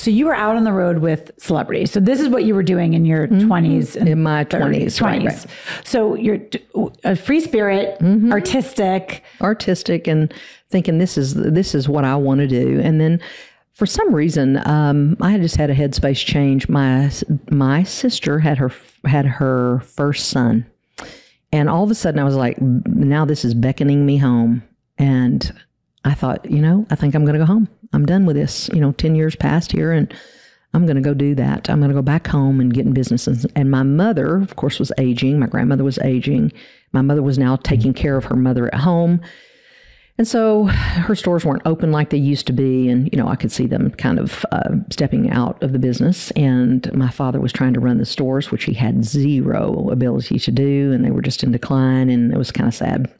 So you were out on the road with celebrities. So this is what you were doing in your 20s. In my 20s. Right. So you're a free spirit, artistic. And thinking this is what I want to do. And then for some reason, I just had a headspace change. My sister had her first son. And all of a sudden I was like, now this is beckoning me home. And I thought, I think I'm going to go home. I'm done with this. 10 years passed here and I'm going to go do that. I'm going to go back home and get in business. And my mother, of course, was aging. My grandmother was aging. My mother was now taking care of her mother at home. And so her stores weren't open like they used to be. And, I could see them kind of stepping out of the business. And my father was trying to run the stores, which he had zero ability to do. And they were just in decline. And it was kind of sad.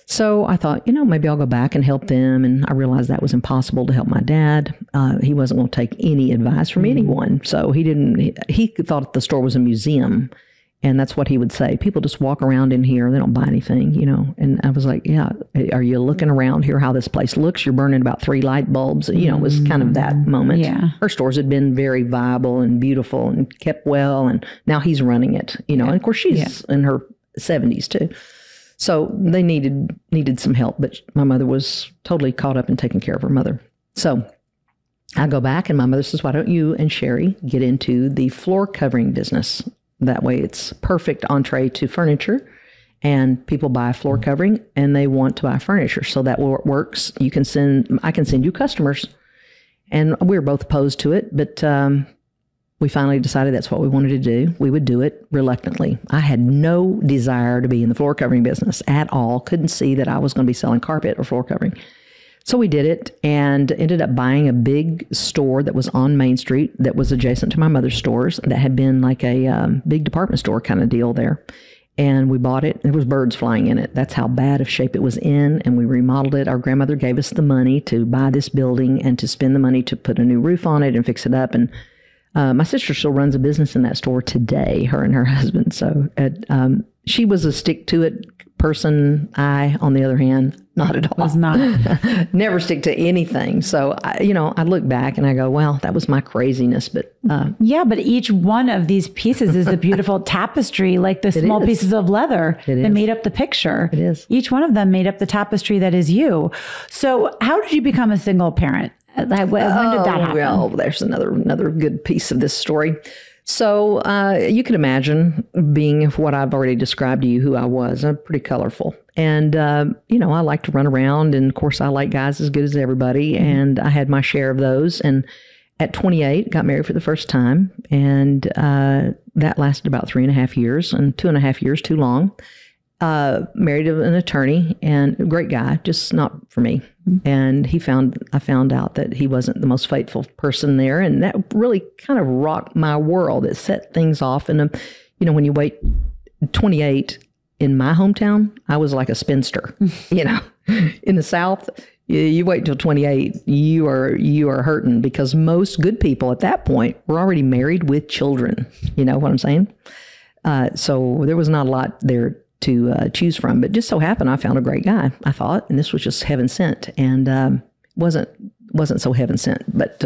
So I thought, maybe I'll go back and help them. And I realized that was impossible to help my dad. He wasn't going to take any advice from anyone. So he thought the store was a museum. And that's what he would say. People just walk around in here. They don't buy anything, And I was like, yeah, are you looking around here how this place looks? You're burning about 3 light bulbs. It was kind of that moment. Yeah. Her stores had been very viable and beautiful and kept well. And now he's running it, And of course, she's in her 70s too. So they needed some help, but my mother was totally caught up in taking care of her mother. So I go back and my mother says, why don't you and Sherry get into the floor covering business? That way it's perfect entree to furniture and people buy floor covering and they want to buy furniture. So that works. I can send you customers. And we were both opposed to it, but we finally decided that's what we wanted to do. We would do it reluctantly. I had no desire to be in the floor covering business at all. Couldn't see that I was going to be selling carpet or floor covering. So we did it and ended up buying a big store that was on Main Street that was adjacent to my mother's stores that had been like a big department store kind of deal there. And we bought it. There was birds flying in it. That's how bad of shape it was in. And we remodeled it. Our grandmother gave us the money to buy this building and to spend the money to put a new roof on it and fix it up. And my sister still runs a business in that store today, her and her husband. So she was a stick-to-it person. I, on the other hand, not at all. Was not. Never stick to anything. So, I look back and I go, well, that was my craziness. But yeah, but each one of these pieces is a beautiful tapestry, like the small pieces of leather that made up the picture. It is. Each one of them made up the tapestry that is you. So how did you become a single parent? When did that happen? Well, there's another good piece of this story. So you can imagine being what I've already described to you, who I was. I'm pretty colorful. And, I like to run around. And, of course, I like guys as good as everybody. Mm-hmm. And I had my share of those. And at 28, got married for the first time. And that lasted about 3.5 years. And 2.5 years too long. Married an attorney and a great guy, just not for me. And I found out that he wasn't the most faithful person there. And that really kind of rocked my world. It set things off. And, when you wait 28 in my hometown, I was like a spinster, in the South, you wait till 28, you are hurting because most good people at that point were already married with children. You know what I'm saying? So there was not a lot there to choose from, but just so happened I found a great guy, I thought, and this was just heaven sent, and wasn't so heaven sent. But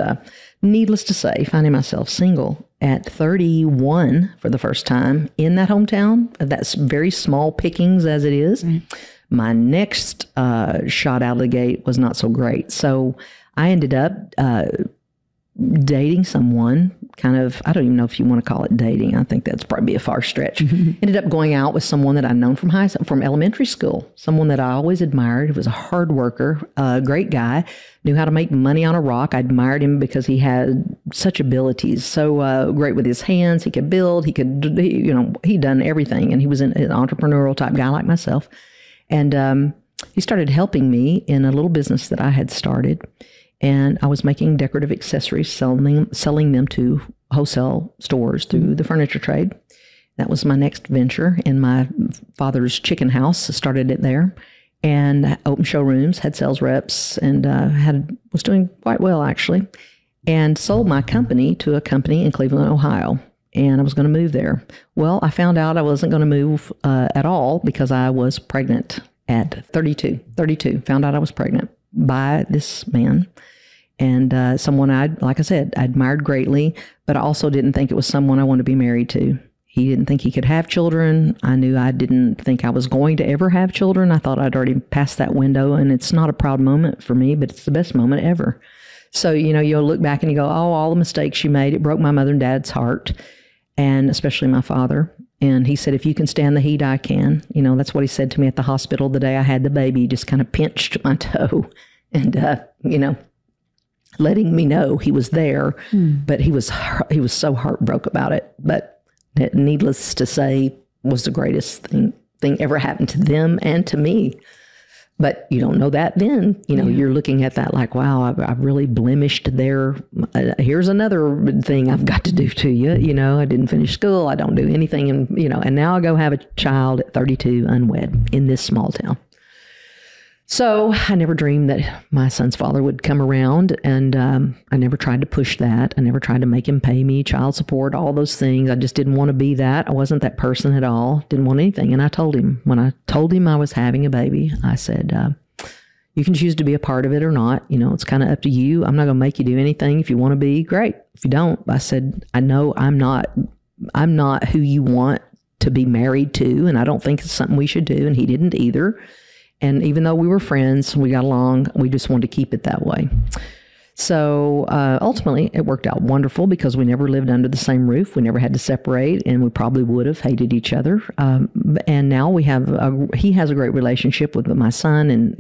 needless to say, finding myself single at 31 for the first time in that hometown, that's very small pickings as it is. My next shot out of the gate was not so great. So I ended up dating someone, kind of, I don't even know if you want to call it dating. I think that's probably a far stretch. Ended up going out with someone that I'd known from elementary school, someone that I always admired. He was a hard worker, a great guy, knew how to make money on a rock. I admired him because he had such abilities, so great with his hands. He could build, he'd done everything. And he was an entrepreneurial type guy like myself. And he started helping me in a little business that I had started. And I was making decorative accessories, selling them to wholesale stores through the furniture trade. That was my next venture. And my father's chicken house, started it there. And opened showrooms, had sales reps, and was doing quite well, actually. And sold my company to a company in Cleveland, Ohio. And I was going to move there. Well, I found out I wasn't going to move at all because I was pregnant at 32. Found out I was pregnant by this man. and someone like I said, I admired greatly, but I also didn't think it was someone I wanted to be married to. He didn't think he could have children. I knew I didn't think I was going to ever have children. I thought I'd already passed that window, and it's not a proud moment for me, but it's the best moment ever. So, you'll look back and you go, oh, all the mistakes you made. It broke my mother and dad's heart, and especially my father. And he said, if you can stand the heat, I can. That's what he said to me at the hospital the day I had the baby. He just kind of pinched my toe and, letting me know he was there. But he was so heartbroken about it. But needless to say, was the greatest thing ever happened to them and to me. But you don't know that then. You're looking at that like, wow, I've really blemished their, here's another thing I've got to do to you. I didn't finish school. I don't do anything. And now I go have a child at 32 unwed in this small town. So I never dreamed that my son's father would come around, and I never tried to push that. I never tried to make him pay me child support, all those things. I just didn't want to be that. I wasn't that person at all. Didn't want anything. And I told him, when I told him I was having a baby, I said, you can choose to be a part of it or not. It's kind of up to you. I'm not going to make you do anything. If you want to be, great. If you don't, I said, I know I'm not who you want to be married to, and I don't think it's something we should do. And he didn't either. And even though we were friends, we got along, we just wanted to keep it that way. So ultimately, it worked out wonderful because we never lived under the same roof. We never had to separate, and we probably would have hated each other. And now he has a great relationship with my son, and,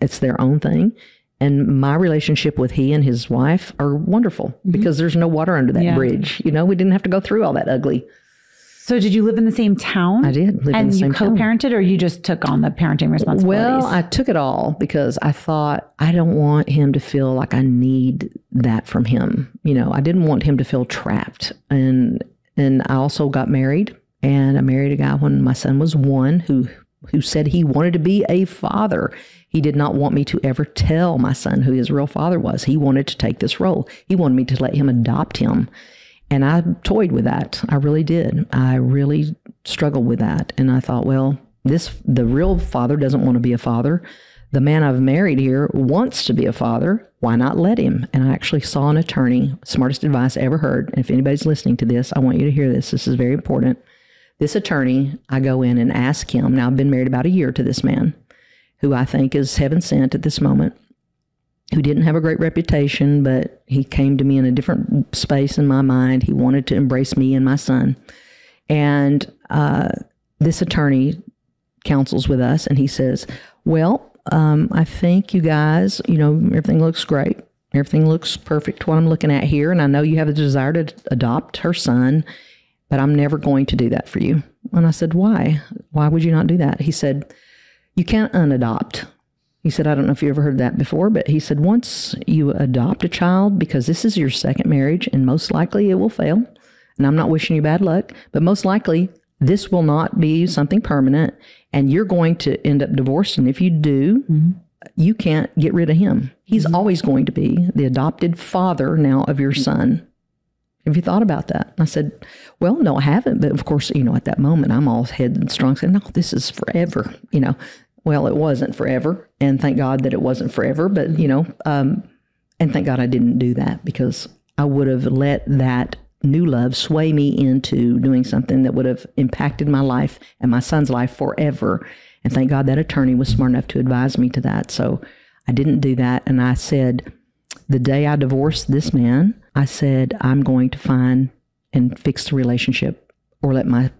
it's their own thing. And my relationship with he and his wife are wonderful because there's no water under that bridge. We didn't have to go through all that ugly. So did you live in the same town? I did live in the same town. And you co-parented, or you just took on the parenting responsibilities? Well, I took it all because I thought, I don't want him to feel like I need that from him. I didn't want him to feel trapped. And I also got married, and I married a guy when my son was 1 who said he wanted to be a father. He did not want me to ever tell my son who his real father was. He wanted to take this role. He wanted me to let him adopt him. And I toyed with that. I really did. I really struggled with that. And I thought, well, the real father doesn't want to be a father. The man I've married here wants to be a father. Why not let him? And I actually saw an attorney, smartest advice I ever heard. And if anybody's listening to this, I want you to hear this. This is very important. This attorney, I go in and ask him. Now, I've been married about a year to this man, who I think is heaven sent at this moment, who didn't have a great reputation, but he came to me in a different space in my mind. He wanted to embrace me and my son. And this attorney counsels with us, and he says, well, I think you guys, everything looks great. Everything looks perfect, what I'm looking at here. And I know you have a desire to adopt her son, but I'm never going to do that for you. And I said, why? Why would you not do that? He said, you can't unadopt. He said, I don't know if you ever heard that before, but he said, once you adopt a child, because this is your second marriage, and most likely it will fail, and I'm not wishing you bad luck, but most likely this will not be something permanent, and you're going to end up divorced. And if you do, you can't get rid of him. He's always going to be the adopted father now of your son. Have you thought about that? I said, well, no, I haven't. But of course, at that moment, I'm all headstrong saying, no, this is forever, Well, it wasn't forever, and thank God that it wasn't forever, but, and thank God I didn't do that, because I would have let that new love sway me into doing something that would have impacted my life and my son's life forever. And thank God that attorney was smart enough to advise me to that. So I didn't do that. And I said, the day I divorced this man, I said, I'm going to find and fix the relationship, or let my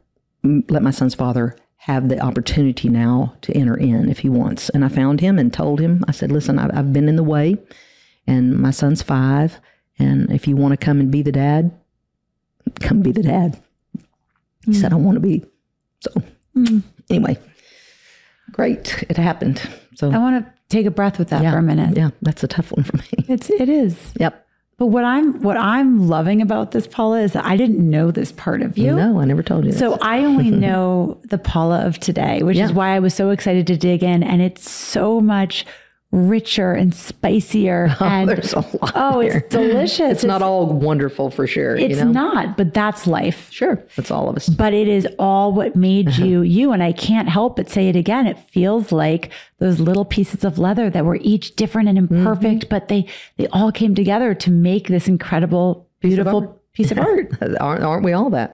son's father have the opportunity now to enter in if he wants. And I found him and told him, I said, listen, I've been in the way, and my son's 5. And if you want to come and be the dad, come be the dad. He said, I want to be. So anyway, great. It happened. So I want to take a breath with that for a minute. Yeah. That's a tough one for me. It is. Yep. But what I'm loving about this, Paula, is that I didn't know this part of you. No, I never told you. So I only know the Paula of today, which is why I was so excited to dig in. And it's so much richer and spicier. And there's a lot it's delicious. It's not all wonderful for sure. It's not, but that's life. Sure. That's all of us. But it is all what made you. And I can't help but say it again. It feels like those little pieces of leather that were each different and imperfect, but they all came together to make this incredible, beautiful piece of art. Aren't we all that?